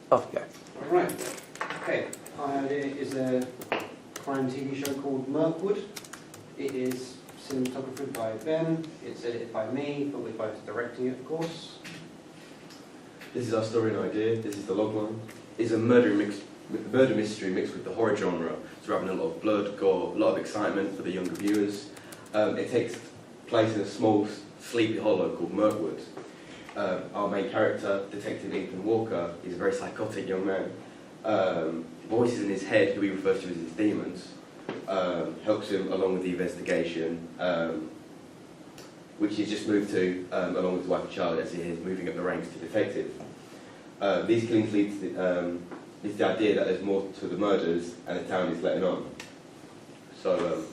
Off you go. Alright, okay. My idea is a crime TV show called Mirkwood. It is cinematographed by Ben, it's edited by me, but we're both directing it, of course. This is our story and idea. This is the logline. It's a murder mystery mixed with the horror genre. So we're having a lot of blood, gore, a lot of excitement for the younger viewers. It takes place in a small, sleepy hollow called Mirkwood. Our main character, Detective Ethan Walker, is a very psychotic young man. Voices in his head, who he refers to as his demons, helps him along with the investigation, which he's just moved to, along with his wife and child, as he is moving up the ranks to detective. These killings lead to the idea that there's more to the murders, and the town is letting on. So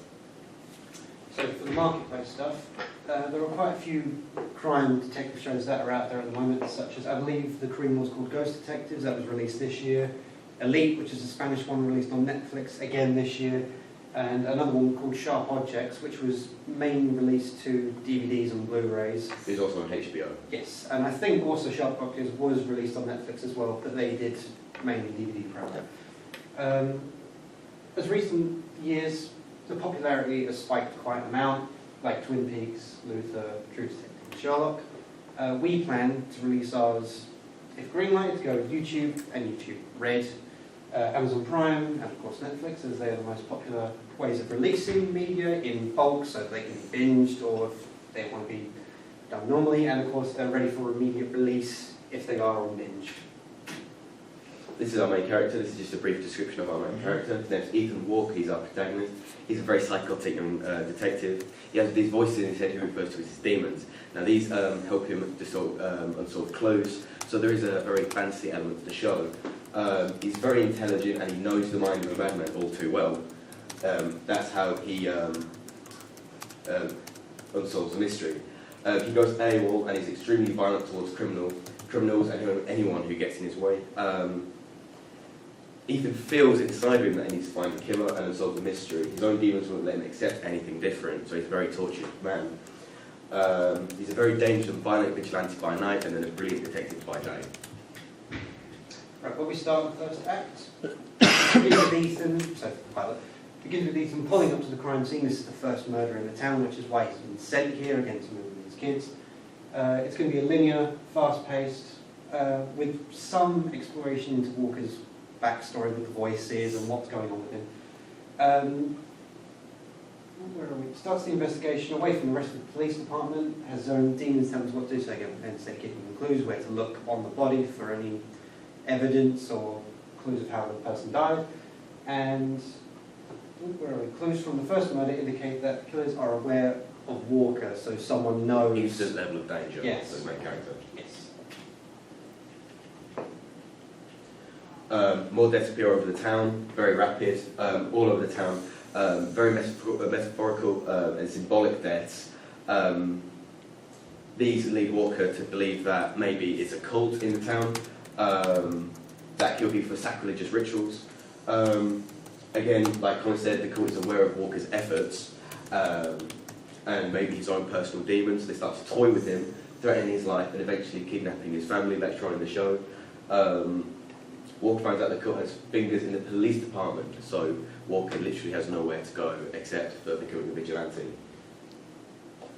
for the marketplace stuff, there are quite a few crime detective shows that are out there at the moment, such as, I believe, the Korean was called Ghost Detectives, that was released this year. Elite, which is a Spanish one released on Netflix again this year. And another one called Sharp Objects, which was mainly released to DVDs and Blu-rays. it's also on HBO. Yes, and I think also Sharp Objects was released on Netflix as well, but they did mainly DVD product. As recent years, the popularity has spiked quite an amount, like Twin Peaks, Luther, True Detective, and Sherlock. We plan to release ours, if greenlighted, to go to YouTube and YouTube Red, Amazon Prime, and of course Netflix, as they are the most popular ways of releasing media in bulk, so they can be binged or if they want to be done normally, and of course they're ready for immediate release if they are on binge. This is our main character. This is just a brief description of our main character. His name's Ethan Walker. He's our protagonist. He's a very psychotic young detective. He has these voices in his head he refers to as his demons. Now these help him to unsolve clues. So there is a very fantasy element to the show. He's very intelligent and he knows the mind of a madman all too well. That's how he unsolves the mystery. He goes AWOL and he's extremely violent towards criminals and anyone who gets in his way. Ethan feels inside of him that he needs to find the killer and unsolve the mystery. His own demons won't let him accept anything different, so he's a very tortured man. He's a very dangerous and violent vigilante by night and then a brilliant detective by day. Right, well, we start with the first act. Begins with Ethan, so pilot. Begins with Ethan pulling up to the crime scene. This is the first murder in the town, which is why he's been sent here again to move with his kids. It's going to be a linear, fast-paced, with some exploration into Walker's backstory with the voices and what's going on with him. Where are we? Starts the investigation away from the rest of the police department, has his own demons tell us what to do, so they start giving him clues where to look on the body for any evidence or clues of how the person died. And where are we? Clues from the first murder indicate that killers are aware of Walker, so someone knows. Instant level of danger. Yes. For the main character. Yes. More deaths appear over the town, very rapid, all over the town, very metaphorical and symbolic deaths. These lead Walker to believe that maybe it's a cult in the town, that he'll be for sacrilegious rituals. Again, like Colin said, the cult is aware of Walker's efforts and maybe his own personal demons. They start to toy with him, threatening his life and eventually kidnapping his family later on in the show. Walker finds out the cult has fingers in the police department, so Walker literally has nowhere to go except for becoming a vigilante.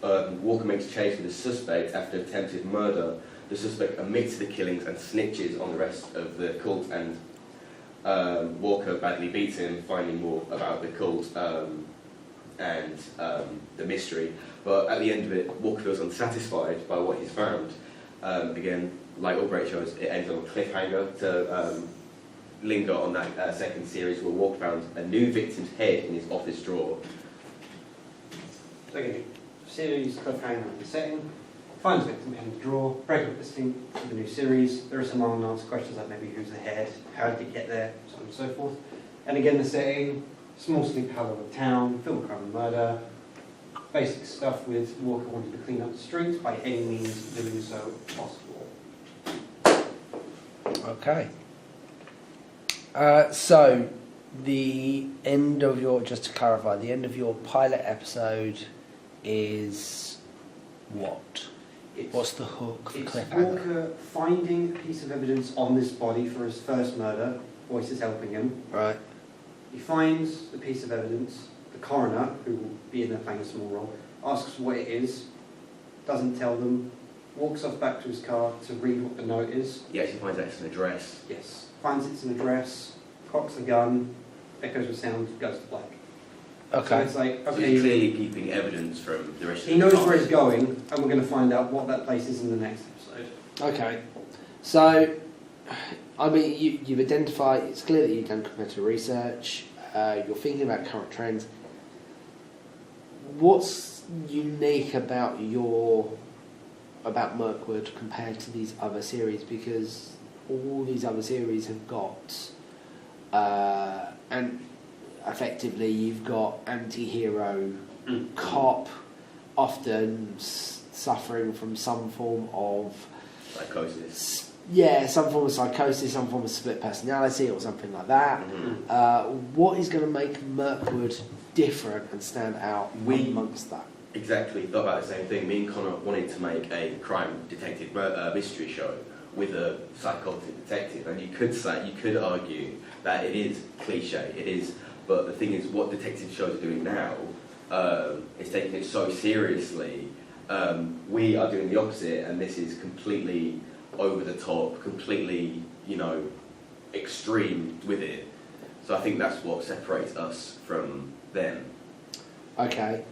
Walker makes a chase with the suspect after attempted murder. The suspect admits the killings and snitches on the rest of the cult, and Walker badly beats him, finding more about the cult and the mystery. But at the end of it, Walker feels unsatisfied by what he's found. Again, like all great shows, it ends on a cliffhanger to linger on that second series where Walker found a new victim's head in his office drawer. So again, series, cliffhanger, and setting. Finds victim in the drawer, break up this thing for the new series. There are some unanswered questions like maybe who's the head, how did it get there, so on and so forth. And again, the setting, small sleep hollow of town, film crime and murder, basic stuff with Walker wanting to clean up the streets by any means doing so possible. Okay. So, the end of your, just to clarify, the end of your pilot episode is what? It's, What's the hook for it's cliffhanger? Walker finding a piece of evidence on this body for his first murder. Voice is helping him. Right. He finds the piece of evidence. The coroner, who will be in there playing a small role, asks what it is, doesn't tell them, walks off back to his car to read what the note is. He actually finds out it's an address. Yes. Finds it's an address, cocks the gun, echoes with sound, goes to black. So Okay. it's like, So okay, he's clearly keeping evidence from the rest of he the knows cast. where he's going, and we're going to find out what that place is in the next episode. Okay. So, I mean, you've identified, it's clear that you've done competitive research, you're thinking about current trends. What's unique about Mirkwood compared to these other series? Because all these other series have got, and effectively you've got anti-hero cop, often suffering from some form of Psychosis. some form of psychosis, some form of split personality, or something like that. What is going to make Mirkwood different and stand out amongst that? Exactly, thought about the same thing. Me and Connor wanted to make a crime detective mystery show with a psychotic detective, and you could argue that it is cliche, it is, but the thing is, what detective shows are doing now is taking it so seriously. We are doing the opposite, and this is completely over the top, completely, extreme with it. So I think that's what separates us from them. Okay.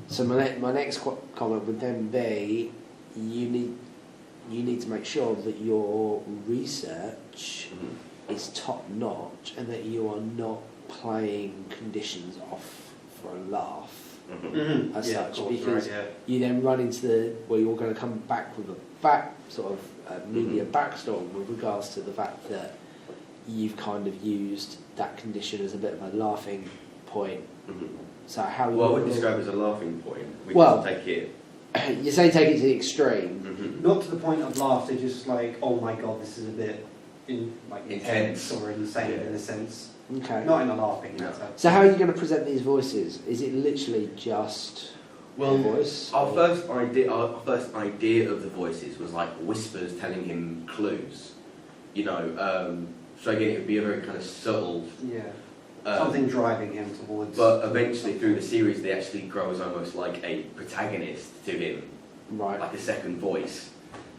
So my next comment would then be, you need to make sure that your research is top notch and that you are not playing conditions off for a laugh as such, because you then run into where you're going to come back with a media backstory with regards to the fact that you've kind of used that condition as a bit of a laughing point. So how Well, I would describe it as a laughing point. We Well- just take it. you say take it to the extreme. Not to the point of laughter, just like, oh my god, this is a bit intense or insane in a sense. Okay. Not in a laughing No. matter. So how are you going to present these voices? Is it literally just Well, a voice? Our or- first idea of the voices was like whispers telling him clues. So again, it would be a very kind of subtle. Yeah. um, Something driving him towards. But eventually, through the series, they actually grow as almost like a protagonist to him, Right. like a second voice.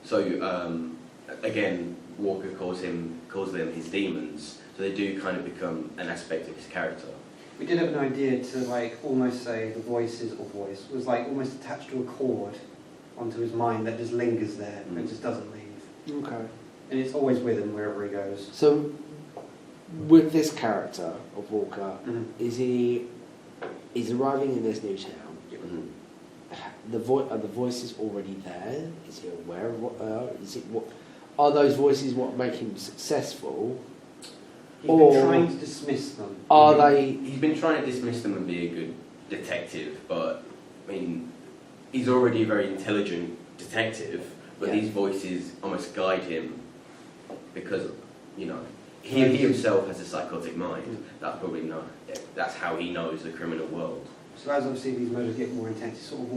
So again, Walker calls them his demons. So they do kind of become an aspect of his character. We did have an idea to almost say the voice was almost attached to a cord onto his mind that just lingers there and just doesn't leave. Okay. And it's always with him wherever he goes. So with this character of Walker, he's arriving in this new town. Are the voices already there? Is he aware of what they are? Are those voices what make him successful? He's Or- been trying to dismiss them. Are they? He's been trying to dismiss them and be a good detective, but I mean, he's already a very intelligent detective. But Yeah. these voices almost guide him because he himself has a psychotic mind. That's how he knows the criminal world. So as obviously these murders get more intense, he sort of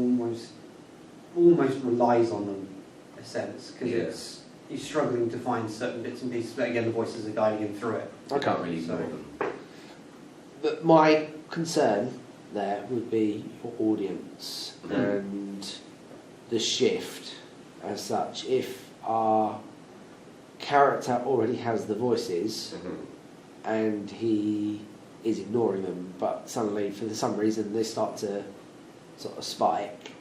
almost relies on them, in a sense, because he's struggling to find certain bits and pieces. But again, the voices are guiding him through it. I can't really ignore Sorry. them. But my concern there would be your audience and the shift as such. If our character already has the voices and he is ignoring them, but suddenly for some reason they start to sort of spike,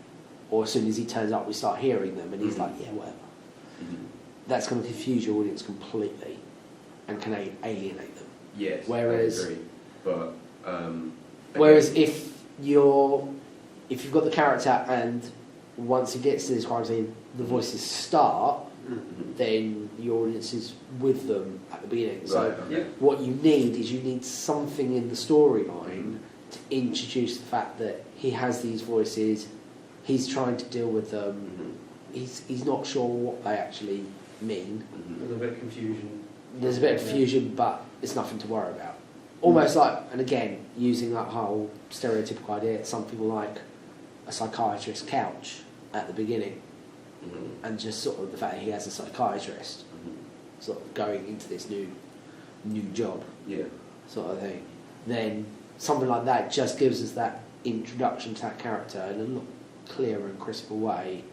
or as soon as he turns up we start hearing them and he's like, yeah, whatever. That's going to confuse your audience completely and can alienate them. Yes, Whereas- I agree. But Whereas if you've got the character and once he gets to this crime scene, the voices start, then your audience is with them at the beginning. So right, okay. what you need something in the storyline to introduce the fact that he has these voices, he's trying to deal with them, he's not sure what they actually mean. There's a bit of confusion. There's a bit of confusion, but it's nothing to worry about. Almost like, and again, using that whole stereotypical idea, something like a psychiatrist's couch at the beginning. and just sort of the fact that he has a psychiatrist sort of going into this new job Yeah. sort of thing, then something like that just gives us that introduction to that character in a lot clearer and crisper way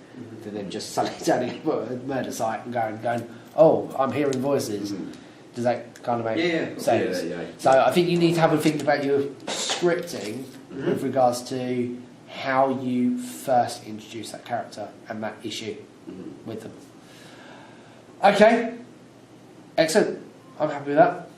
than them just suddenly turning up at a murder site and going, oh, I'm hearing voices. Does that kind of make sense? Yeah. So I think you need to have a think about your scripting with regards to how you first introduce that character and that issue with them. Okay, excellent. I'm happy with that.